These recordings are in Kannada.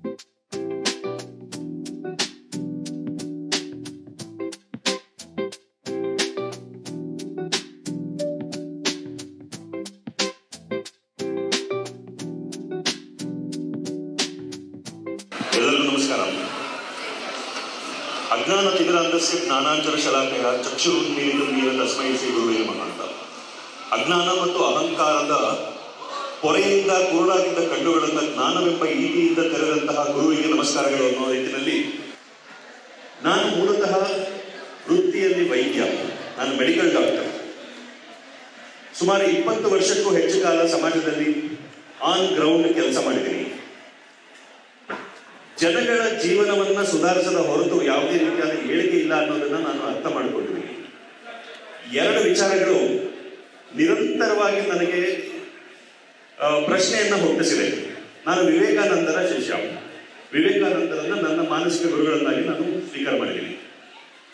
ಎಲ್ಲರಿಗೂ ನಮಸ್ಕಾರ. ಅಜ್ಞಾನ ತಿಮಿರಾಂಧಸ್ಯ ಜ್ಞಾನಾಂಜನ ಶಲಾಕೆಯ ಚಕ್ಷುರುನ್ಮೀಲಿತಂ ತಸ್ಮೈ ಶ್ರೀ ಗುರುವೇ ನಮಃ ಅಂತ. ಅಜ್ಞಾನ ಮತ್ತು ಅಹಂಕಾರದ ಪೊರೆಯಿಂದ ಕುರುಡಾಗಿದ್ದ ಕಣ್ಣುಗಳನ್ನು ಜ್ಞಾನವೆಂಬ ಈಟಿಯಿಂದ ತೆರೆದಂತಹ ಗುರುವಿಗೆ ನಮಸ್ಕಾರಗಳು ಅನ್ನೋ ರೀತಿಯಲ್ಲಿ, ನಾನು ಮೂಲತಃ ವೃತ್ತಿಯಲ್ಲಿ ವೈದ್ಯ, ನಾನು ಮೆಡಿಕಲ್ ಡಾಕ್ಟರ್. ಸುಮಾರು 20 ವರ್ಷಕ್ಕೂ ಹೆಚ್ಚು ಕಾಲ ಸಮಾಜದಲ್ಲಿ ಆನ್ ಗ್ರೌಂಡ್ ಕೆಲಸ ಮಾಡಿದ್ದೀನಿ. ಜನಗಳ ಜೀವನವನ್ನ ಸುಧಾರಿಸದ ಹೊರತು ಯಾವುದೇ ರೀತಿಯಾದ ಏಳಿಗೆ ಇಲ್ಲ ಅನ್ನೋದನ್ನ ನಾನು ಅರ್ಥ ಮಾಡಿಕೊಂಡಿದ್ದೀನಿ. 2 ವಿಚಾರಗಳು ನಿರಂತರವಾಗಿ ನನಗೆ ಪ್ರಶ್ನೆಯನ್ನ ಹುಟ್ಟಿಸಿದೆ. ನಾನು ವಿವೇಕಾನಂದರ ಶಿಷ್ಯ. ವಿವೇಕಾನಂದರನ್ನ ನನ್ನ ಮಾನಸಿಕ ಗುರುಗಳನ್ನಾಗಿ ನಾನು ಸ್ವೀಕಾರ ಮಾಡಿದ್ದೀನಿ.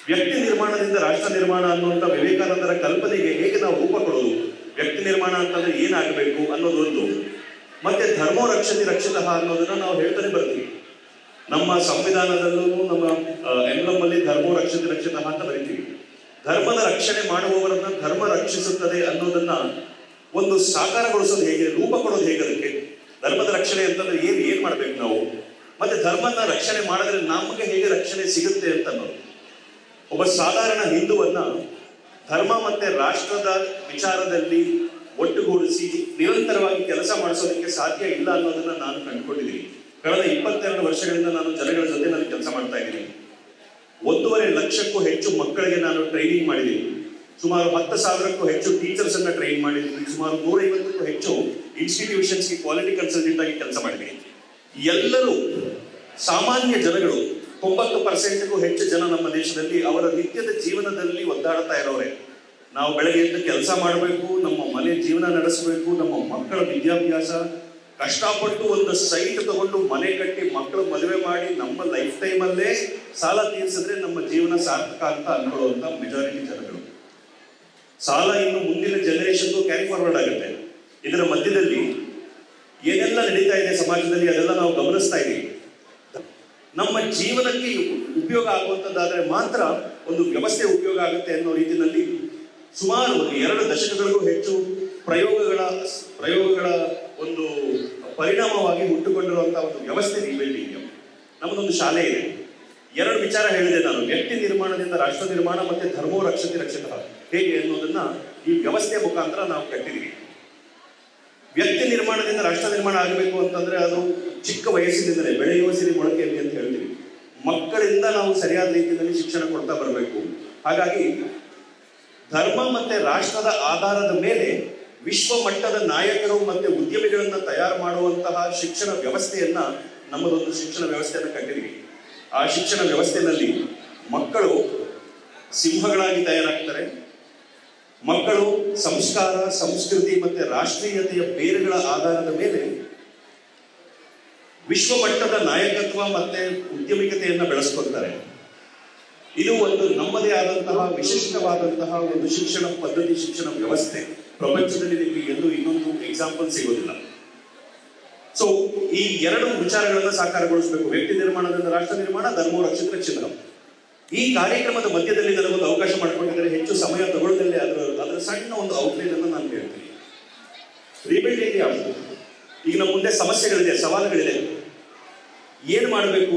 ವ್ಯಕ್ತಿ ನಿರ್ಮಾಣದಿಂದ ರಾಷ್ಟ್ರ ನಿರ್ಮಾಣ ಅನ್ನುವಂಥ ವಿವೇಕಾನಂದರ ಕಲ್ಪನೆಗೆ ಹೇಗೆ ನಾವು ರೂಪ ಕೊಡೋದು, ವ್ಯಕ್ತಿ ನಿರ್ಮಾಣ ಅಂತಂದ್ರೆ ಏನಾಗಬೇಕು ಅನ್ನೋದೊಂದು, ಮತ್ತೆ ಧರ್ಮೋ ರಕ್ಷತಿ ರಕ್ಷಿತಃ ಅನ್ನೋದನ್ನ ನಾವು ಹೇಳ್ತಾನೆ ಬರ್ತೀವಿ. ನಮ್ಮ ಸಂವಿಧಾನದಲ್ಲೂ ನಮ್ಮ ಎಂಬ್ಲಮ್ ಅಲ್ಲಿ ಧರ್ಮೋ ರಕ್ಷತಿ ರಕ್ಷಿತಃ ಅಂತ ಬರೀತೀವಿ. ಧರ್ಮದ ರಕ್ಷಣೆ ಮಾಡುವವರನ್ನ ಧರ್ಮ ರಕ್ಷಿಸುತ್ತದೆ ಅನ್ನೋದನ್ನ ಒಂದು ಸಾಕಾರಗೊಳಿಸೋದು ಹೇಗೆ, ರೂಪ ಕೊಡೋದು ಹೇಗೆ, ಅದಕ್ಕೆ ಧರ್ಮದ ರಕ್ಷಣೆ ಅಂತಂದ್ರೆ ಏನ್ ಮಾಡ್ಬೇಕು ನಾವು, ಮತ್ತೆ ಧರ್ಮದ ರಕ್ಷಣೆ ಮಾಡಿದ್ರೆ ನಮಗೆ ಹೇಗೆ ರಕ್ಷಣೆ ಸಿಗುತ್ತೆ ಅಂತ ಅನ್ನೋದು. ಒಬ್ಬ ಸಾಧಾರಣ ಹಿಂದುವನ್ನ ಧರ್ಮ ಮತ್ತೆ ರಾಷ್ಟ್ರದ ವಿಚಾರದಲ್ಲಿ ಒಟ್ಟುಗೂಡಿಸಿ ನಿರಂತರವಾಗಿ ಕೆಲಸ ಮಾಡಿಸೋದಕ್ಕೆ ಸಾಧ್ಯ ಇಲ್ಲ ಅನ್ನೋದನ್ನ ನಾನು ಕಂಡುಕೊಂಡಿದ್ದೀನಿ. ಕಳೆದ 22 ವರ್ಷಗಳಿಂದ ನಾನು ಜನಗಳ ಜೊತೆ ನಾನು ಕೆಲಸ ಮಾಡ್ತಾ ಇದ್ದೀನಿ. 1.5 ಲಕ್ಷಕ್ಕೂ ಹೆಚ್ಚು ಮಕ್ಕಳಿಗೆ ನಾನು ಟ್ರೈನಿಂಗ್ ಮಾಡಿದ್ದೀನಿ. ಸುಮಾರು 10,000ಕ್ಕೂ ಹೆಚ್ಚು ಟೀಚರ್ಸ್ ಅನ್ನ ಟ್ರೈನ್ ಮಾಡಿದ್ದೀನಿ. ಸುಮಾರು 150ಕ್ಕೂ ಹೆಚ್ಚು ಇನ್ಸ್ಟಿಟ್ಯೂಷನ್ಸ್ಗೆ ಕ್ವಾಲಿಟಿ ಕನ್ಸಲ್ಟೆಂಟ್ ಆಗಿ ಕೆಲಸ ಮಾಡಿದ್ದೀನಿ. ಎಲ್ಲರೂ ಸಾಮಾನ್ಯ ಜನಗಳು, 90%ಕ್ಕೂ ಹೆಚ್ಚು ಜನ ನಮ್ಮ ದೇಶದಲ್ಲಿ ಅವರ ನಿತ್ಯದ ಜೀವನದಲ್ಲಿ ಒದ್ದಾಡ್ತಾ ಇರೋರೆ. ನಾವು ಬೆಳಗ್ಗೆ ಎದ್ದು ಕೆಲಸ ಮಾಡಬೇಕು, ನಮ್ಮ ಮನೆ ಜೀವನ ನಡೆಸಬೇಕು, ನಮ್ಮ ಮಕ್ಕಳ ವಿದ್ಯಾಭ್ಯಾಸ, ಕಷ್ಟಪಟ್ಟು ಒಂದು ಸೈಟ್ ತಗೊಂಡು ಮನೆ ಕಟ್ಟಿ ಮಕ್ಕಳು ಮದುವೆ ಮಾಡಿ ನಮ್ಮ ಲೈಫ್ ಟೈಮ್ ಅಲ್ಲೇ ಸಾಲ ತೀರಿಸಿದ್ರೆ ನಮ್ಮ ಜೀವನ ಸಾರ್ಥಕ ಅಂತ ಅನ್ಕೊಳ್ಳುವಂತ ಮೆಜಾರಿಟಿ ಜನಗಳು. ಸಾಲ ಇನ್ನು ಮುಂದಿನ ಜನರೇಷನ್ಗೂ ಕ್ಯಾರಿ ಫಾರ್ವರ್ಡ್ ಆಗುತ್ತೆ. ಇದರ ಮಧ್ಯದಲ್ಲಿ ಏನೆಲ್ಲ ನಡೀತಾ ಇದೆ ಸಮಾಜದಲ್ಲಿ ಅದೆಲ್ಲ ನಾವು ಗಮನಿಸ್ತಾ ಇದ್ದೀವಿ. ನಮ್ಮ ಜೀವನಕ್ಕೆ ಉಪಯೋಗ ಆಗುವಂತದ್ದಾದ್ರೆ ಮಾತ್ರ ಒಂದು ವ್ಯವಸ್ಥೆ ಉಪಯೋಗ ಆಗುತ್ತೆ ಅನ್ನೋ ರೀತಿಯಲ್ಲಿ ಸುಮಾರು 2 ದಶಕಗಳಿಗೂ ಹೆಚ್ಚು ಪ್ರಯೋಗಗಳ ಒಂದು ಪರಿಣಾಮವಾಗಿ ಹುಟ್ಟುಕೊಂಡಿರುವಂತಹ ಒಂದು ವ್ಯವಸ್ಥೆ ರಿಬಿಲ್ಡಿಂಗ್. ನಮ್ಮದೊಂದು ಶಾಲೆ ಇದೆ. 2 ವಿಚಾರ ಹೇಳಿದೆ ನಾನು, ವ್ಯಕ್ತಿ ನಿರ್ಮಾಣದಿಂದ ರಾಷ್ಟ್ರ ನಿರ್ಮಾಣ ಮತ್ತೆ ಧರ್ಮೋ ರಕ್ಷತಿ ರಕ್ಷಿತಃ ಹೇಗೆ ಅನ್ನೋದನ್ನ ಈ ವ್ಯವಸ್ಥೆಯ ಮುಖಾಂತರ ನಾವು ಕಟ್ಟಿದೀವಿ. ವ್ಯಕ್ತಿ ನಿರ್ಮಾಣದಿಂದ ರಾಷ್ಟ್ರ ನಿರ್ಮಾಣ ಆಗಬೇಕು ಅಂತಂದ್ರೆ ಅದು ಚಿಕ್ಕ ವಯಸ್ಸಿನಿಂದಲೇ, ಬೆಳೆಯುವ ಸಿರಿ ಮೊಳಕೆಯಲ್ಲಿ ಅಂತ ಹೇಳ್ತೀವಿ. ಮಕ್ಕಳಿಂದ ನಾವು ಸರಿಯಾದ ರೀತಿಯಲ್ಲಿ ಶಿಕ್ಷಣ ಕೊಡ್ತಾ ಬರಬೇಕು. ಹಾಗಾಗಿ ಧರ್ಮ ಮತ್ತೆ ರಾಷ್ಟ್ರದ ಆಧಾರದ ಮೇಲೆ ವಿಶ್ವ ಮಟ್ಟದ ನಾಯಕರು ಮತ್ತೆ ಉದ್ಯಮಿಗಳನ್ನ ತಯಾರು ಮಾಡುವಂತಹ ಶಿಕ್ಷಣ ವ್ಯವಸ್ಥೆಯನ್ನ, ನಮ್ಮದೊಂದು ಶಿಕ್ಷಣ ವ್ಯವಸ್ಥೆಯನ್ನ ಕಟ್ಟಿದೀವಿ. ಆ ಶಿಕ್ಷಣ ವ್ಯವಸ್ಥೆಯಲ್ಲಿ ಮಕ್ಕಳು ಸಿಂಹಗಳಾಗಿ ತಯಾರಾಗ್ತಾರೆ. ಮಕ್ಕಳು ಸಂಸ್ಕಾರ, ಸಂಸ್ಕೃತಿ ಮತ್ತೆ ರಾಷ್ಟ್ರೀಯತೆಯ ಬೇರುಗಳ ಆಧಾರದ ಮೇಲೆ ವಿಶ್ವ ಮಟ್ಟದ ನಾಯಕತ್ವ ಮತ್ತೆ ಉದ್ಯಮಿಕತೆಯನ್ನ ಬೆಳೆಸ್ಕೊಳ್ತಾರೆ. ಇದು ಒಂದು ನಮ್ಮದೇ ಆದಂತಹ ವಿಶಿಷ್ಟವಾದಂತಹ ಒಂದು ಶಿಕ್ಷಣ ಪದ್ಧತಿ, ಶಿಕ್ಷಣ ವ್ಯವಸ್ಥೆ. ಪ್ರಪಂಚದಲ್ಲಿ ನಿಮಗೆ ಎಲ್ಲೂ ಇನ್ನೊಂದು ಎಕ್ಸಾಂಪಲ್ ಸಿಗೋದಿಲ್ಲ. ಸೊ ಈ 2 ವಿಚಾರಗಳನ್ನ ಸಾಕಾರಗೊಳಿಸಬೇಕು. ವ್ಯಕ್ತಿ ನಿರ್ಮಾಣದಿಂದ ರಾಷ್ಟ್ರ ನಿರ್ಮಾಣ, ಧರ್ಮೋ ರಕ್ಷಿತ ರಕ್ಷಿತ. ಈ ಕಾರ್ಯಕ್ರಮದ ಮಧ್ಯದಲ್ಲಿ ನನಗೊಂದು ಅವಕಾಶ ಮಾಡಿಕೊಂಡಿದ್ದರೆ ಹೆಚ್ಚು ಸಮಯ ತಗೊಳ್ಳದಲ್ಲೇ ಅದರ ಸಣ್ಣ ಒಂದು ಔಟ್ಲೈನ್ ಅನ್ನು ನಾನು ಹೇಳ್ತೀನಿ. ರಿಬಿಲ್ಡಿಂಗ್ ಯಾವುದು? ಈಗ ನಮ್ಮ ಮುಂದೆ ಸಮಸ್ಯೆಗಳಿದೆ, ಸವಾಲುಗಳಿದೆ. ಏನ್ ಮಾಡಬೇಕು?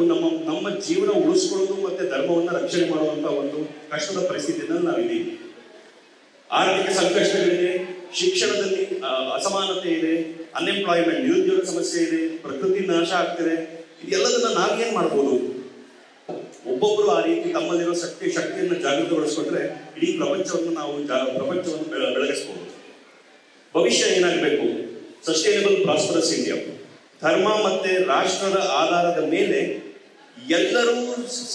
ನಮ್ಮ ಜೀವನ ಉಳಿಸ್ಕೊಳ್ಳೋದು ಮತ್ತೆ ಧರ್ಮವನ್ನ ರಕ್ಷಣೆ ಮಾಡುವಂತ ಒಂದು ಕಷ್ಟದ ಪರಿಸ್ಥಿತಿಯಲ್ಲಿ ನಾವಿದ್ದೀವಿ. ಆರ್ಥಿಕ ಸಂಕಷ್ಟಗಳಿದೆ, ಶಿಕ್ಷಣದಲ್ಲಿ ಅಸಮಾನತೆ ಇದೆ, ಅನ್ಎಂಪ್ಲಾಯ್ಮೆಂಟ್, ನಿರುದ್ಯೋಗ ಸಮಸ್ಯೆ ಇದೆ, ಪ್ರಕೃತಿ ನಾಶ ಆಗ್ತಿದೆ. ಇದೆಲ್ಲದನ್ನ ನಾವೇನ್ ಮಾಡ್ಬೋದು? ಒಬ್ಬೊಬ್ಬರು ಆ ರೀತಿ ತಮ್ಮಲ್ಲಿರೋ ಶಕ್ತಿಯನ್ನು ಜಾಗೃತಗೊಳಿಸ್ಕೊಂಡ್ರೆ ಇಡೀ ಪ್ರಪಂಚವನ್ನು ಬೆಳಗಿಸಬಹುದು. ಭವಿಷ್ಯ ಏನಾಗಬೇಕು? Sustainable prosperous India. ಧರ್ಮ ಮತ್ತೆ ರಾಷ್ಟ್ರದ ಆಧಾರದ ಮೇಲೆ ಎಲ್ಲರೂ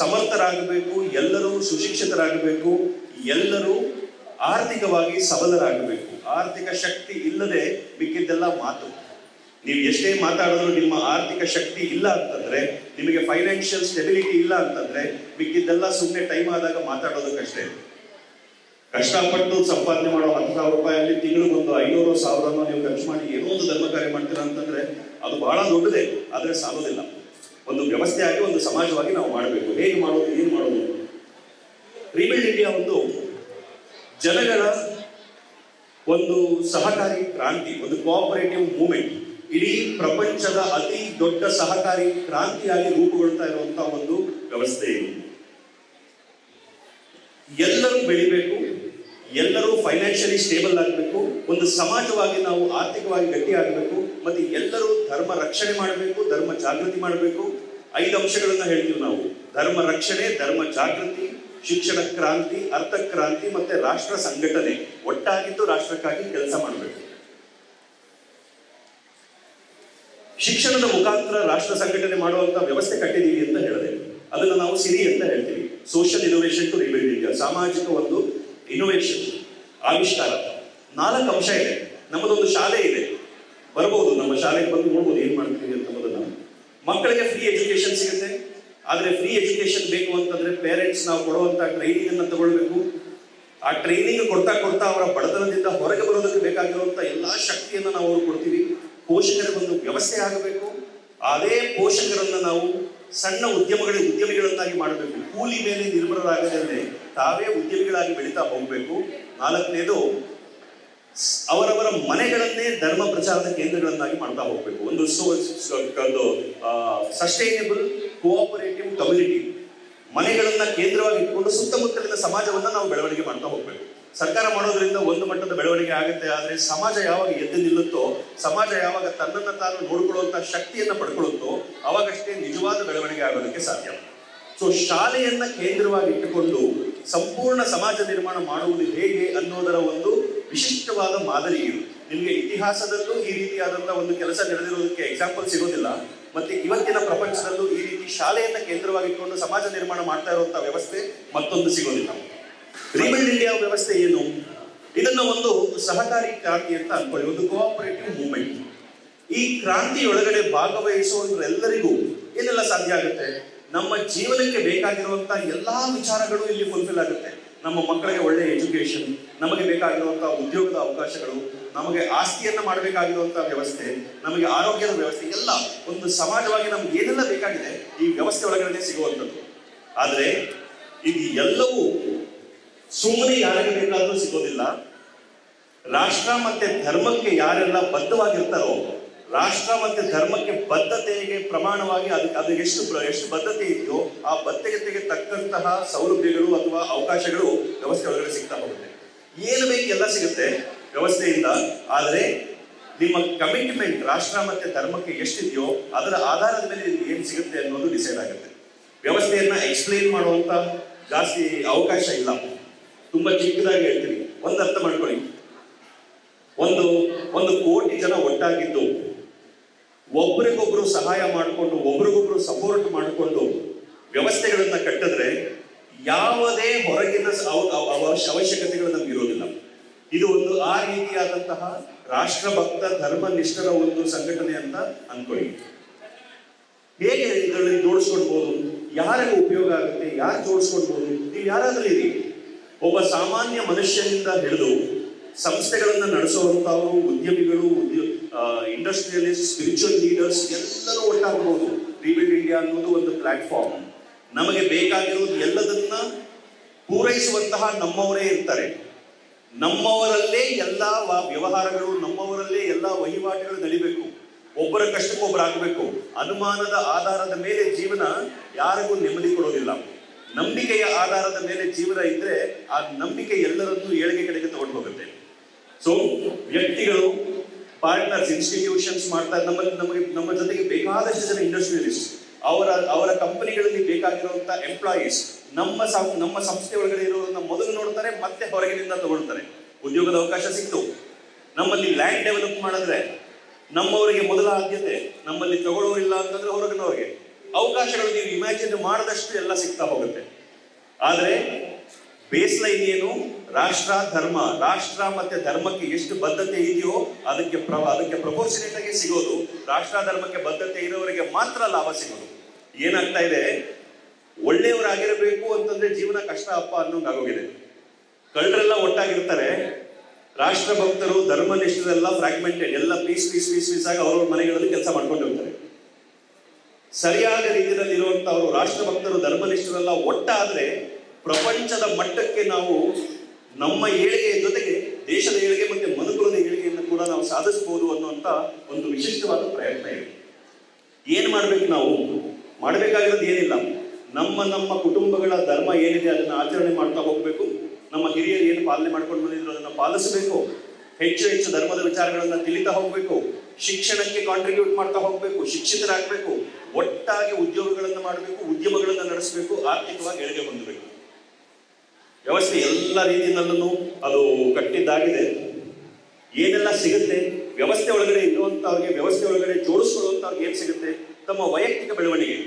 ಸಮರ್ಥರಾಗಬೇಕು, ಎಲ್ಲರೂ ಸುಶಿಕ್ಷಿತರಾಗಬೇಕು, ಎಲ್ಲರೂ ಆರ್ಥಿಕವಾಗಿ ಸಬಲರಾಗಬೇಕು. ಆರ್ಥಿಕ ಶಕ್ತಿ ಇಲ್ಲದೆ ಮಿಕ್ಕಿದ್ದೆಲ್ಲ ಮಾತು. ನೀವು ಎಷ್ಟೇ ಮಾತಾಡಿದ್ರು ನಿಮ್ಮ ಆರ್ಥಿಕ ಶಕ್ತಿ ಇಲ್ಲ ಅಂತಂದ್ರೆ, ನಿಮಗೆ ಫೈನಾನ್ಷಿಯಲ್ ಸ್ಟೆಬಿಲಿಟಿ ಇಲ್ಲ ಅಂತಂದ್ರೆ ಮಿಕ್ಕಿದ್ದೆಲ್ಲ ಸುಮ್ಮನೆ ಟೈಮ್ ಆದಾಗ ಮಾತಾಡೋದಕ್ಕಷ್ಟೇ. ಕಷ್ಟಪಟ್ಟು ಸಂಪಾದನೆ ಮಾಡೋ 10,000 ರೂಪಾಯಲ್ಲಿ ತಿಂಗಳಿಗೊಂದು 500-1000 ನೀವು ಖರ್ಚು ಮಾಡಿ ಏನೋ ಒಂದು ಧರ್ಮ ಕಾರ್ಯ ಮಾಡ್ತೀರಾ ಅಂತಂದ್ರೆ ಅದು ಬಹಳ ದೊಡ್ಡದೇ, ಆದ್ರೆ ಸಾಲೋದಿಲ್ಲ. ಒಂದು ವ್ಯವಸ್ಥೆಯಾಗಿ ಒಂದು ಸಮಾಜವಾಗಿ ನಾವು ಮಾಡಬೇಕು. ಹೇಗೆ ಮಾಡೋದು, ಏನು ಮಾಡೋದು? ರೀಬಿಲ್ಡ್ ಇಂಡಿಯಾ ಒಂದು ಜನಗಳ ಒಂದು ಸಹಕಾರಿ ಕ್ರಾಂತಿ, ಒಂದು ಕೋಆಪರೇಟಿವ್ ಮೂವ್ಮೆಂಟ್, ಇಡೀ ಪ್ರಪಂಚದ ಅತಿ ದೊಡ್ಡ ಸಹಕಾರಿ ಕ್ರಾಂತಿಯಾಗಿ ರೂಪುಗೊಳ್ತಾ ಇರುವಂತಹ ಒಂದು ವ್ಯವಸ್ಥೆ ಇದು. ಎಲ್ಲರೂ ಬೆಳಿಬೇಕು, ಎಲ್ಲರೂ ಫೈನಾನ್ಷಿಯಲಿ ಸ್ಟೇಬಲ್ ಆಗಬೇಕು, ಒಂದು ಸಮಾಜವಾಗಿ ನಾವು ಆರ್ಥಿಕವಾಗಿ ಗಟ್ಟಿ ಆಗಬೇಕು, ಮತ್ತೆ ಎಲ್ಲರೂ ಧರ್ಮ ರಕ್ಷಣೆ ಮಾಡಬೇಕು, ಧರ್ಮ ಜಾಗೃತಿ ಮಾಡಬೇಕು. 5 ಅಂಶಗಳನ್ನ ಹೇಳ್ತೀವಿ ನಾವು: ಧರ್ಮ ರಕ್ಷಣೆ, ಧರ್ಮ ಜಾಗೃತಿ, ಶಿಕ್ಷಣ ಕ್ರಾಂತಿ, ಅರ್ಥ ಕ್ರಾಂತಿ, ಮತ್ತೆ ರಾಷ್ಟ್ರ ಸಂಘಟನೆ. ಒಟ್ಟಾಗಿದ್ದು ರಾಷ್ಟ್ರಕ್ಕಾಗಿ ಕೆಲಸ ಮಾಡಬೇಕು. ಶಿಕ್ಷಣದ ಮುಖಾಂತರ ರಾಷ್ಟ್ರ ಸಂಘಟನೆ ಮಾಡುವಂತ ವ್ಯವಸ್ಥೆ ಕಟ್ಟಿದೀವಿ ಅಂತ ಹೇಳಿದೆ. ಅದನ್ನು ನಾವು ಸಿರಿ ಅಂತ ಹೇಳ್ತೀವಿ. Social innovation to rebuild India, ಸಾಮಾಜಿಕ ಒಂದು ಇನೋವೇಷನ್, ಆವಿಷ್ಕಾರ. 4 ಅಂಶ ಇದೆ. ನಮ್ಮದೊಂದು ಶಾಲೆ ಇದೆ, ಬರಬಹುದು, ನಮ್ಮ ಶಾಲೆಗೆ ಬಂದು ನೋಡ್ಬೋದು ಏನ್ ಮಾಡ್ತೀವಿ ಅಂತ. ಮೊದಲ ಮಕ್ಕಳಿಗೆ ಫ್ರೀ ಎಜುಕೇಶನ್ ಸಿಗುತ್ತೆ. ಆದ್ರೆ ಫ್ರೀ ಎಜುಕೇಶನ್ ಬೇಕು ಅಂತಂದ್ರೆ ಪೇರೆಂಟ್ಸ್ ನಾವು ಕೊಡುವಂತ ಟ್ರೈನಿಂಗ್ ಅನ್ನ ತಗೊಳ್ಬೇಕು. ಆ ಟ್ರೈನಿಂಗ್ ಕೊಡ್ತಾ ಕೊಡ್ತಾ ಅವರ ಬಡತನದಿಂದ ಹೊರಗೆ ಬರೋದಕ್ಕೆ ಬೇಕಾಗಿರುವಂತ ಎಲ್ಲಾ ಶಕ್ತಿಯನ್ನ ನಾವು ಕೊಡ್ತೀವಿ. ಪೋಷಕರಿಗೆ ಒಂದು ವ್ಯವಸ್ಥೆ ಆಗಬೇಕು. ಅದೇ ಪೋಷಕರನ್ನ ನಾವು ಸಣ್ಣ ಉದ್ಯಮಿಗಳನ್ನಾಗಿ ಮಾಡಬೇಕು. ಕೂಲಿ ಮೇಲೆ ನಿರ್ಭರರಾಗದೇ ತಾವೇ ಉದ್ಯಮಿಗಳಾಗಿ ಬೆಳೀತಾ ಹೋಗಬೇಕು. 4ನೇದು, ಅವರವರ ಮನೆಗಳನ್ನೇ ಧರ್ಮ ಪ್ರಚಾರದ ಕೇಂದ್ರಗಳನ್ನಾಗಿ ಮಾಡ್ತಾ ಹೋಗ್ಬೇಕು. ಒಂದು ಸಸ್ಟೈನೇಬಲ್ ಕೋಆಪರೇಟಿವ್ ಕಮ್ಯುನಿಟಿ, ಮನೆಗಳನ್ನ ಕೇಂದ್ರವಾಗಿ ಇಟ್ಕೊಂಡು ಸುತ್ತಮುತ್ತಲಿನ ಸಮಾಜವನ್ನ ನಾವು ಬೆಳವಣಿಗೆ ಮಾಡ್ತಾ ಹೋಗ್ಬೇಕು. ಸರ್ಕಾರ ಮಾಡೋದ್ರಿಂದ ಒಂದು ಮಟ್ಟದ ಬೆಳವಣಿಗೆ ಆಗುತ್ತೆ. ಆದ್ರೆ ಸಮಾಜ ಯಾವಾಗ ಎದ್ದು ನಿಲ್ಲುತ್ತೋ, ಸಮಾಜ ಯಾವಾಗ ತನ್ನನ್ನ ತಾನು ನೋಡ್ಕೊಳ್ಳುವಂತ ಶಕ್ತಿಯನ್ನ ಪಡ್ಕೊಳ್ಳುತ್ತೋ, ಅವಾಗಷ್ಟೇ ನಿಜವಾದ ಬೆಳವಣಿಗೆ ಆಗೋದಕ್ಕೆ ಸಾಧ್ಯ. ಸೊ ಶಾಲೆಯನ್ನ ಕೇಂದ್ರವಾಗಿ ಇಟ್ಟುಕೊಂಡು ಸಂಪೂರ್ಣ ಸಮಾಜ ನಿರ್ಮಾಣ ಮಾಡುವುದು ಹೇಗೆ ಅನ್ನೋದರ ಒಂದು ವಿಶಿಷ್ಟವಾದ ಮಾದರಿ ಇದು. ನಿಮಗೆ ಇತಿಹಾಸದಲ್ಲೂ ಈ ರೀತಿಯಾದಂತಹ ಒಂದು ಕೆಲಸ ನಡೆದಿರೋದಕ್ಕೆ ಎಕ್ಸಾಂಪಲ್ ಸಿಗೋದಿಲ್ಲ. ಮತ್ತೆ ಇವತ್ತಿನ ಪ್ರಪಂಚದಲ್ಲೂ ಈ ರೀತಿ ಶಾಲೆಯನ್ನ ಕೇಂದ್ರವಾಗಿಟ್ಕೊಂಡು ಸಮಾಜ ನಿರ್ಮಾಣ ಮಾಡ್ತಾ ಇರುವಂತಹ ವ್ಯವಸ್ಥೆ ಮತ್ತೊಂದು ಸಿಗೋದಿಲ್ಲ. ರೀಬಿಲ್ಡ್ ಇಂಡಿಯಾ ವ್ಯವಸ್ಥೆ ಏನು? ಇದನ್ನ ಒಂದು ಸಹಕಾರಿ ಕ್ರಾಂತಿ ಅಂತ ಅನ್ಕೊಳ್ಳಿ, ಒಂದು ಕೋಆಪರೇಟಿವ್ ಮೂವ್ಮೆಂಟ್. ಈ ಕ್ರಾಂತಿಯೊಳಗಡೆ ಭಾಗವಹಿಸುವವರೆಲ್ಲರಿಗೂ ಏನೆಲ್ಲ ಸಾಧ್ಯ ಆಗುತ್ತೆ? ನಮ್ಮ ಜೀವನಕ್ಕೆ ಬೇಕಾಗಿರುವಂತಹ ಎಲ್ಲಾ ವಿಚಾರಗಳು ಇಲ್ಲಿ ಫುಲ್ಫಿಲ್ ಆಗುತ್ತೆ. ನಮ್ಮ ಮಕ್ಕಳಿಗೆ ಒಳ್ಳೆ ಎಜುಕೇಶನ್, ನಮಗೆ ಬೇಕಾಗಿರುವಂತಹ ಉದ್ಯೋಗದ ಅವಕಾಶಗಳು, ನಮಗೆ ಆಸ್ತಿಯನ್ನ ಮಾಡಬೇಕಾಗಿರುವಂತಹ ವ್ಯವಸ್ಥೆ, ನಮಗೆ ಆರೋಗ್ಯದ ವ್ಯವಸ್ಥೆ, ಎಲ್ಲ ಒಂದು ಸಮಾಜವಾಗಿ ನಮ್ಗೆ ಏನೆಲ್ಲ ಬೇಕಾಗಿದೆ ಈ ವ್ಯವಸ್ಥೆ ಒಳಗಡೆ ಸಿಗುವಂಥದ್ದು. ಆದ್ರೆ ಇದು ಎಲ್ಲವೂ ಸುಮ್ಮನೆ ಯಾರಿಗೆ ಬೇಕಾದ್ರೂ ಸಿಗೋದಿಲ್ಲ. ರಾಷ್ಟ್ರ ಮತ್ತೆ ಧರ್ಮಕ್ಕೆ ಯಾರೆಲ್ಲ ಬದ್ಧವಾಗಿರ್ತಾರೋ, ರಾಷ್ಟ್ರ ಮತ್ತೆ ಧರ್ಮಕ್ಕೆ ಬದ್ಧತೆಗೆ ಪ್ರಮಾಣವಾಗಿ ಅದಕ್ಕೆ ಎಷ್ಟು ಬದ್ಧತೆ ಇದೆಯೋ ಆ ಬದ್ಧತೆಗೆ ತಕ್ಕಂತಹ ಸೌಲಭ್ಯಗಳು ಅಥವಾ ಅವಕಾಶಗಳು ವ್ಯವಸ್ಥೆ ಒಳಗಡೆ ಸಿಗ್ತಾ ಹೋಗುತ್ತೆ. ಏನು ಬೇಕು ಎಲ್ಲ ಸಿಗುತ್ತೆ ವ್ಯವಸ್ಥೆಯಿಂದ. ಆದ್ರೆ ನಿಮ್ಮ ಕಮಿಟ್ಮೆಂಟ್ ರಾಷ್ಟ್ರ ಮತ್ತೆ ಧರ್ಮಕ್ಕೆ ಎಷ್ಟಿದೆಯೋ ಅದರ ಆಧಾರದ ಮೇಲೆ ಏನ್ ಸಿಗುತ್ತೆ ಅನ್ನೋದು ಡಿಸೈಡ್ ಆಗುತ್ತೆ. ವ್ಯವಸ್ಥೆಯನ್ನ ಎಕ್ಸ್ಪ್ಲೇನ್ ಮಾಡುವಂತ ಜಾಸ್ತಿ ಅವಕಾಶ ಇಲ್ಲ. ತುಂಬಾ ಚಿಕ್ಕದಾಗಿ ಹೇಳ್ತೀನಿ, ಒಂದು ಅರ್ಥ ಮಾಡ್ಕೊಳ್ಳಿ. ಒಂದು ಕೋಟಿ ಜನ ಒಟ್ಟಾಗಿದ್ದು ಒಬ್ರಿಗೊಬ್ರು ಸಹಾಯ ಮಾಡಿಕೊಂಡು ಒಬ್ರಿಗೊಬ್ರು ಸಪೋರ್ಟ್ ಮಾಡಿಕೊಂಡು ವ್ಯವಸ್ಥೆಗಳನ್ನ ಕಟ್ಟಿದ್ರೆ ಯಾವುದೇ ಹೊರಗಿನ ಅವಶ್ಯಕತೆಗಳು ನಮ್ಗೆ ಇರೋದಿಲ್ಲ. ಇದು ಒಂದು ಆ ರೀತಿಯಾದಂತಹ ರಾಷ್ಟ್ರಭಕ್ತ ಧರ್ಮನಿಷ್ಠರ ಒಂದು ಸಂಘಟನೆ ಅಂತ ಅನ್ಕೊಳ್ಳಿ. ಹೇಗೆ ಇದರಲ್ಲಿ ಜೋಡಿಸ್ಕೊಳ್ಬಹುದು, ಯಾರಿಗೂ ಉಪಯೋಗ ಆಗುತ್ತೆ, ಯಾರು ಜೋಡಿಸ್ಕೊಳ್ಬಹುದು? ನೀವು ಯಾರಾದ್ರೂ ಇರಿ, ಒಬ್ಬ ಸಾಮಾನ್ಯ ಮನುಷ್ಯನಿಂದ ಹಿಡಿದು ಸಂಸ್ಥೆಗಳನ್ನ ನಡೆಸುವಂತವರು, ಉದ್ಯಮಿಗಳು, ಇಂಡಸ್ಟ್ರಿಯಲಿಸ್ಟ್, ಸ್ಪಿರಿಚುವಲ್ ಲೀಡರ್ಸ್ ಎಲ್ಲರೂ ಒಟ್ಟಾಗಬಹುದು. ರೀಬಿಲ್ಡ್ ಇಂಡಿಯಾ ಅನ್ನೋದು ಒಂದು ಪ್ಲಾಟ್ಫಾರ್ಮ್. ನಮಗೆ ಬೇಕಾಗಿರೋದು ಎಲ್ಲದನ್ನ ಪೂರೈಸುವಂತಹ ನಮ್ಮವರೇ ಇರ್ತಾರೆ. ನಮ್ಮವರಲ್ಲೇ ಎಲ್ಲಾ ವ್ಯವಹಾರಗಳು, ನಮ್ಮವರಲ್ಲೇ ಎಲ್ಲಾ ವಹಿವಾಟುಗಳು ನಡಿಬೇಕು. ಒಬ್ಬರ ಕಷ್ಟಕ್ಕೊಬ್ಬರಾಗಬೇಕು. ಅನುಮಾನದ ಆಧಾರದ ಮೇಲೆ ಜೀವನ ಯಾರಿಗೂ ನೆಮ್ಮದಿ ಕೊಡೋದಿಲ್ಲ. ನಂಬಿಕೆಯ ಆಧಾರದ ಮೇಲೆ ಜೀವನ ಇದ್ರೆ ಆ ನಂಬಿಕೆ ಎಲ್ಲರನ್ನೂ ಏಳಿಗೆ ಕಡೆಗೆ ತಗೊಂಡು ಹೋಗುತ್ತೆ. ಸೊ ವ್ಯಕ್ತಿಗಳು, ಪಾರ್ಟ್ನರ್ಸ್, ಇನ್ಸ್ಟಿಟ್ಯೂಷನ್ಸ್ ಮಾಡ್ತಾರೆ. ನಮ್ಮ ಜೊತೆಗೆ ಬೇಕಾದಷ್ಟು ಜನ ಇಂಡಸ್ಟ್ರಿಯಲಿಸ್ಟ್, ಅವರ ಕಂಪನಿಗಳಲ್ಲಿ ಬೇಕಾಗಿರುವಂತ ಎಂಪ್ಲಾಯೀಸ್ ನಮ್ಮ ಸಂಸ್ಥೆ ಒಳಗಡೆ ಇರೋದನ್ನ ಮೊದಲು ನೋಡ್ತಾರೆ, ಮತ್ತೆ ಹೊರಗಿನಿಂದ ತಗೊಳ್ತಾರೆ. ಉದ್ಯೋಗದ ಅವಕಾಶ ಸಿಕ್ತು. ನಮ್ಮಲ್ಲಿ ಲ್ಯಾಂಡ್ ಡೆವಲಪ್ ಮಾಡಿದ್ರೆ ನಮ್ಮವರಿಗೆ ಮೊದಲ ಆದ್ಯತೆ, ನಮ್ಮಲ್ಲಿ ತಗೊಳ್ಳೋರಿಲ್ಲ ಅಂತಂದ್ರೆ ಹೊರಗಿನವರಿಗೆ ಅವಕಾಶಗಳು ನೀವು ಇಮ್ಯಾಜಿನ್ ಮಾಡದಷ್ಟು ಎಲ್ಲ ಸಿಗ್ತಾ ಹೋಗುತ್ತೆ. ಆದ್ರೆ ಬೇಸ್ ಲೈನ್ ಏನು? ರಾಷ್ಟ್ರ ಮತ್ತೆ ಧರ್ಮಕ್ಕೆ ಎಷ್ಟು ಬದ್ಧತೆ ಇದೆಯೋ ಅದಕ್ಕೆ ಪ್ರಪೋರ್ಷನೇಟ್ ಆಗಿ ಸಿಗೋದು. ರಾಷ್ಟ್ರ ಧರ್ಮಕ್ಕೆ ಬದ್ಧತೆ ಇರೋರಿಗೆ ಮಾತ್ರ ಲಾಭ ಸಿಗೋದು. ಏನಾಗ್ತಾ ಇದೆ, ಒಳ್ಳೆಯವರಾಗಿರಬೇಕು ಅಂತಂದ್ರೆ ಜೀವನ ಕಷ್ಟ ಅಪ್ಪ ಅನ್ನೋಂಗ್ ಆಗೋಗಿದೆ. ಕಳ್ಳರೆಲ್ಲ ಒಟ್ಟಾಗಿರ್ತಾರೆ, ರಾಷ್ಟ್ರ ಭಕ್ತರು, ಧರ್ಮನಿಷ್ಠರೆಲ್ಲ ಫ್ರಾಗ್ಮೆಂಟೆಡ್, ಎಲ್ಲ ಪೀಸ್ ಆಗಿ ಅವ್ರವ್ರ ಮನೆಗಳಲ್ಲಿ ಕೆಲಸ ಮಾಡ್ಕೊಂಡು ಹೋಗ್ತಾರೆ. ಸರಿಯಾದ ರೀತಿಯಲ್ಲಿ ಇರುವಂತಹವರು ರಾಷ್ಟ್ರಭಕ್ತರು ಧರ್ಮನಿಷ್ಠರೆಲ್ಲ ಒಟ್ಟಾದ್ರೆ ಪ್ರಪಂಚದ ಮಟ್ಟಕ್ಕೆ ನಾವು ನಮ್ಮ ಏಳಿಗೆಯ ಜೊತೆಗೆ ದೇಶದ ಏಳಿಗೆ ಮತ್ತೆ ಮನುಕುಲದ ಏಳಿಗೆಯನ್ನು ಕೂಡ ನಾವು ಸಾಧಿಸಬಹುದು ಅನ್ನುವಂತ ಒಂದು ವಿಶಿಷ್ಟವಾದ ಪ್ರಯತ್ನ ಇದೆ. ಏನ್ ಮಾಡ್ಬೇಕು ನಾವು? ಮಾಡಬೇಕಾಗಿರೋದು ಏನಿಲ್ಲ, ನಮ್ಮ ಕುಟುಂಬಗಳ ಧರ್ಮ ಏನಿದೆ ಅದನ್ನ ಆಚರಣೆ ಮಾಡ್ತಾ ಹೋಗ್ಬೇಕು. ನಮ್ಮ ಹಿರಿಯರು ಏನು ಪಾಲನೆ ಮಾಡ್ಕೊಂಡು ಬಂದಿದ್ರು ಅದನ್ನ ಪಾಲಿಸಬೇಕು. ಹೆಚ್ಚು ಹೆಚ್ಚು ಧರ್ಮದ ವಿಚಾರಗಳನ್ನ ತಿಳಿತಾ ಹೋಗ್ಬೇಕು. ಶಿಕ್ಷಣಕ್ಕೆ ಕಾಂಟ್ರಿಬ್ಯೂಟ್ ಮಾಡ್ತಾ ಹೋಗ್ಬೇಕು. ಶಿಕ್ಷಿತರಾಗಬೇಕು. ಒಟ್ಟಾಗಿ ಉದ್ಯೋಗಗಳನ್ನ ಮಾಡಬೇಕು, ಉದ್ಯಮಗಳನ್ನ ನಡೆಸಬೇಕು, ಆರ್ಥಿಕವಾಗಿ ಏಳಿಗೆ ಹೊಂದಬೇಕು. ವ್ಯವಸ್ಥೆ ಎಲ್ಲ ರೀತಿಯಲ್ಲೂ ಅದು ಕಟ್ಟಿದ್ದಾಗಿದೆ. ಏನೆಲ್ಲ ಸಿಗುತ್ತೆ ವ್ಯವಸ್ಥೆ ಒಳಗಡೆ ಇರುವಂತವ್ರಿಗೆ, ವ್ಯವಸ್ಥೆ ಒಳಗಡೆ ಜೋಡಿಸ್ಕೊಳ್ಳುವಂತವ್ರಿಗೆ ಏನ್ ಸಿಗುತ್ತೆ? ತಮ್ಮ ವೈಯಕ್ತಿಕ ಬೆಳವಣಿಗೆ,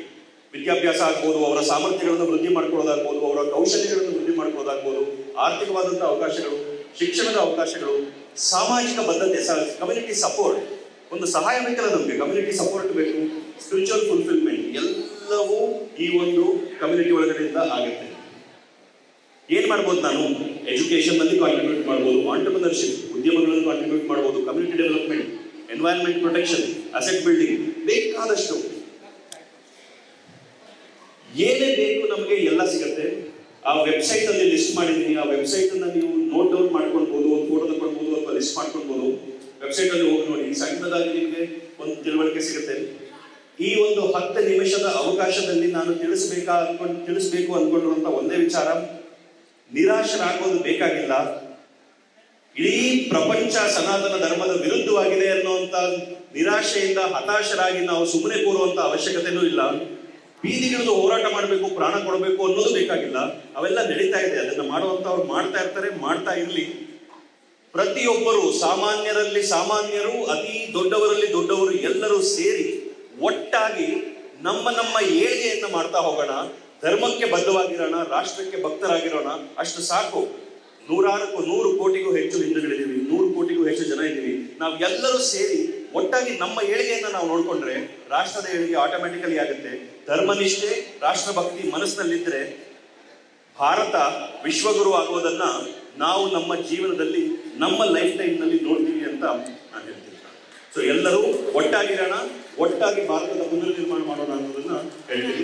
ವಿದ್ಯಾಭ್ಯಾಸ ಆಗ್ಬೋದು, ಅವರ ಸಾಮರ್ಥ್ಯಗಳನ್ನು ವೃದ್ಧಿ ಮಾಡ್ಕೊಳ್ಳೋದಾಗ್ಬೋದು, ಅವರ ಕೌಶಲ್ಯಗಳನ್ನು ವೃದ್ಧಿ ಮಾಡ್ಕೊಳ್ಳೋದಾಗ್ಬೋದು, ಆರ್ಥಿಕವಾದಂತಹ ಅವಕಾಶಗಳು, ಶಿಕ್ಷಣದ ಅವಕಾಶಗಳು, ಸಾಮಾಜಿಕ ಬದ್ಧತೆ, ಕಮ್ಯುನಿಟಿ ಸಪೋರ್ಟ್. ಒಂದು ಸಹಾಯ ಬೇಕಲ್ಲ ನಮಗೆ, ಕಮ್ಯುನಿಟಿ ಸಪೋರ್ಟ್ ಬೇಕು, ಸ್ಪಿರಿಚುವಲ್ ಫುಲ್ಫಿಲ್ಮೆಂಟ್, ಎಲ್ಲವೂ ಈ ಒಂದು ಕಮ್ಯುನಿಟಿ ಒಳಗಡೆಯಿಂದ ಆಗುತ್ತೆ. ಏನ್ ಮಾಡ್ಬೋದು? ನಾನು ಎಜುಕೇಶನ್ ನಲ್ಲಿ ಕಾಂಟ್ರಿಬ್ಯೂಟ್ ಮಾಡ್ಬೋದು, ಆಂಟರ್ಪ್ರಿನರ್ಶಿಪ್ ಉದ್ಯಮಗಳನ್ನು ಕಾಂಟ್ರಿಬ್ಯೂಟ್ ಮಾಡ್ಬೋದು, community development, environment protection, asset building, ಬೇಕಾದಷ್ಟು ಏನೇ ಬೇಕು ನಮಗೆ ಎಲ್ಲ ಸಿಗುತ್ತೆ. ಆ ವೆಬ್ಸೈಟ್ ಅಲ್ಲಿ ಲಿಸ್ಟ್ ಮಾಡಿದ್ದೀನಿ. ಆ ವೆಬ್ಸೈಟ್ ಅನ್ನ ನೀವು ನೋಟ್ ಡೌನ್ ಮಾಡ್ಕೊಳ್ಬಹುದು, ಒಂದು ಫೋಟೋ ತಗೊಳ್ಬಹುದು ಅಥವಾ ಲಿಸ್ಟ್ ಮಾಡ್ಕೊಳ್ಬಹುದು. ವೆಬ್ಸೈಟ್ ಅಲ್ಲಿ ಹೋಗಿ ನೋಡಿ, ಸಣ್ಣದಾಗಿ ನಿಮಗೆ ಒಂದು ತಿಳುವಳಿಕೆ ಸಿಗುತ್ತೆ. ಈ ಒಂದು 10 ನಿಮಿಷದ ಅವಕಾಶದಲ್ಲಿ ನಾನು ತಿಳಿಸ್ಬೇಕು ಅನ್ಕೊಂಡಿರುವಂತ ಒಂದೇ ವಿಚಾರ, ನಿರಾಶರಾಗೋದು ಬೇಕಾಗಿಲ್ಲ. ಇಡೀ ಪ್ರಪಂಚ ಸನಾತನ ಧರ್ಮದ ವಿರುದ್ಧವಾಗಿದೆ ಅನ್ನುವಂತ ನಿರಾಶೆಯಿಂದ ಹತಾಶರಾಗಿ ನಾವು ಸುಮ್ಮನೆ ಕೂರುವಂತ ಅವಶ್ಯಕತೆನೂ ಇಲ್ಲ. ಬೀದಿಗಿಳಿದು ಹೋರಾಟ ಮಾಡಬೇಕು, ಪ್ರಾಣ ಕೊಡಬೇಕು ಅನ್ನೋದು ಬೇಕಾಗಿಲ್ಲ. ಅವೆಲ್ಲ ನಡೀತಾ ಇದೆ. ಅದನ್ನ ಮಾಡುವಂತವ್ರು ಮಾಡ್ತಾ ಇರ್ತಾರೆ, ಮಾಡ್ತಾ ಇರ್ಲಿ. ಪ್ರತಿಯೊಬ್ಬರು ಸಾಮಾನ್ಯರಲ್ಲಿ ಸಾಮಾನ್ಯರು, ಅತಿ ದೊಡ್ಡವರಲ್ಲಿ ದೊಡ್ಡವರು ಎಲ್ಲರೂ ಸೇರಿ ಒಟ್ಟಾಗಿ ನಮ್ಮ ಏಳಿಗೆಯನ್ನ ಮಾಡ್ತಾ ಹೋಗೋಣ. ಧರ್ಮಕ್ಕೆ ಬದ್ಧವಾಗಿರೋಣ, ರಾಷ್ಟ್ರಕ್ಕೆ ಭಕ್ತರಾಗಿರೋಣ. ಅಷ್ಟು ಸಾಕು. 100 ಕೋಟಿಗೂ ಹೆಚ್ಚು ಹಿಂದೂಗಳಿದ್ದೀವಿ, 100 ಕೋಟಿಗೂ ಹೆಚ್ಚು ಜನ ಇದ್ದೀವಿ. ನಾವು ಎಲ್ಲರೂ ಸೇರಿ ಒಟ್ಟಾಗಿ ನಮ್ಮ ಏಳಿಗೆಯನ್ನ ನಾವು ನೋಡ್ಕೊಂಡ್ರೆ ರಾಷ್ಟ್ರದ ಏಳಿಗೆ ಆಟೋಮ್ಯಾಟಿಕಲಿ ಆಗುತ್ತೆ. ಧರ್ಮನಿಷ್ಠೆ, ರಾಷ್ಟ್ರಭಕ್ತಿ ಮನಸ್ಸಿನಲ್ಲಿದ್ರೆ ಭಾರತ ವಿಶ್ವಗುರು ಆಗೋದನ್ನ ನಾವು ನಮ್ಮ ಜೀವನದಲ್ಲಿ, ನಮ್ಮ ಲೈಫ್ ಟೈಮ್ ನಲ್ಲಿ ನೋಡ್ತೀವಿ ಅಂತ ನಾನು ಹೇಳ್ತೀನಿ. ಸೊ ಎಲ್ಲರೂ ಒಟ್ಟಾಗಿರೋಣ, ಒಟ್ಟಾಗಿ ಭಾರತದ ಪುನರ್ನಿರ್ಮಾಣ ಮಾಡೋಣ ಅನ್ನೋದನ್ನ ಹೇಳ್ತೀನಿ.